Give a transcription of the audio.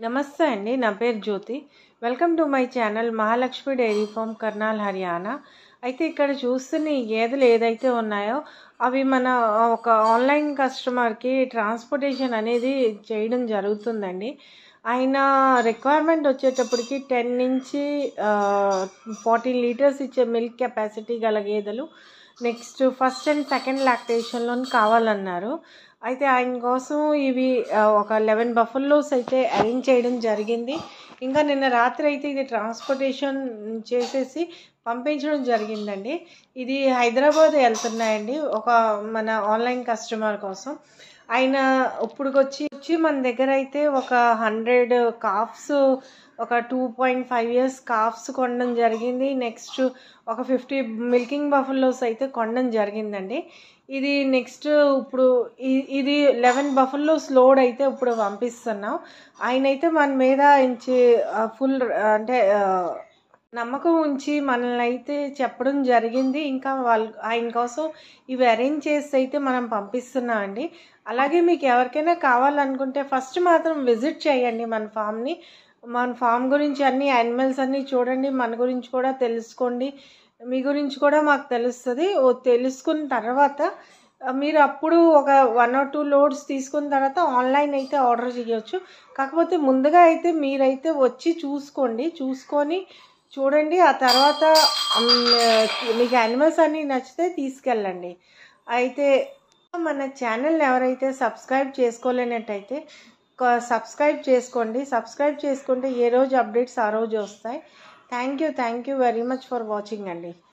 నమస్తే అండి. నా పేరు Jyothi. Welcome to my channel Mahalakshmi dairy farm, Karnal, Haryana. అయితే ఇక్కడ చూస్తున్న ఈ గేదెలు ఏదైతే ఉన్నాయో అవి మన ఒక ఆన్లైన్ కస్టమర్కి ట్రాన్స్పోర్టేషన్ అనేది చేయడం జరుగుతుందండి. ఆయన రిక్వైర్మెంట్ వచ్చేటప్పటికి 10 నుంచి 14 లీటర్స్ ఇచ్చే మిల్క్ కెపాసిటీ గల గేదెలు నెక్స్ట్ ఫస్ట్ అండ్ సెకండ్ లాక్టేషన్లో కావాలన్నారు. అయితే ఆయన కోసం ఇవి ఒక 11 బఫెల్లోస్ అయితే అరేంజ్ చేయడం జరిగింది. ఇంకా నిన్న రాత్రి అయితే ఇది ట్రాన్స్పోర్టేషన్ చేసేసి పంపించడం జరిగిందండి. ఇది హైదరాబాద్ వెళ్తున్నాయండి ఒక మన ఆన్లైన్ కస్టమర్ కోసం. ఆయన ఇప్పుడుకొచ్చి మన దగ్గర అయితే ఒక 100 కాఫ్స్, ఒక 2.5 years కాఫ్స్ కొనడం జరిగింది. నెక్స్ట్ ఒక 50 మిల్కింగ్ బఫెల్లోస్ అయితే కొనడం జరిగిందండి. ఇది నెక్స్ట్ ఇప్పుడు ఇది 11 బఫెల్లోస్ లోడ్ అయితే ఇప్పుడు పంపిస్తున్నాం. ఆయన అయితే మన మీద ఫుల్ అంటే నమ్మకం ఉంచి మనల్ని అయితే చెప్పడం జరిగింది. ఇంకా ఆయన కోసం ఇవి అరేంజ్ చేసి అయితే మనం పంపిస్తున్నాం అండి. అలాగే మీకు ఎవరికైనా కావాలనుకుంటే ఫస్ట్ మాత్రం విజిట్ చేయండి మన ఫామ్ని. మన ఫామ్ గురించి అన్ని యానిమల్స్ అన్నీ చూడండి, మన గురించి కూడా తెలుసుకోండి, మీ గురించి కూడా మాకు తెలుస్తుంది. తెలుసుకున్న తర్వాత మీరు అప్పుడు ఒక 1 or 2 లోడ్స్ తీసుకున్న తర్వాత ఆన్లైన్ అయితే ఆర్డర్ చేయొచ్చు. కాకపోతే ముందుగా అయితే మీరైతే వచ్చి చూసుకొని చూడండి. ఆ తర్వాత మీకు యానిమల్స్ అన్నీ నచ్చితే తీసుకెళ్ళండి. అయితే మన ఛానల్ని ఎవరైతే సబ్స్క్రైబ్ చేసుకోలేనట్టయితే సబ్స్క్రైబ్ చేసుకోండి. సబ్స్క్రైబ్ చేసుకుంటే ఏ రోజు అప్డేట్స్ ఆ రోజు వస్తాయి. Thank you very much for watching అండి.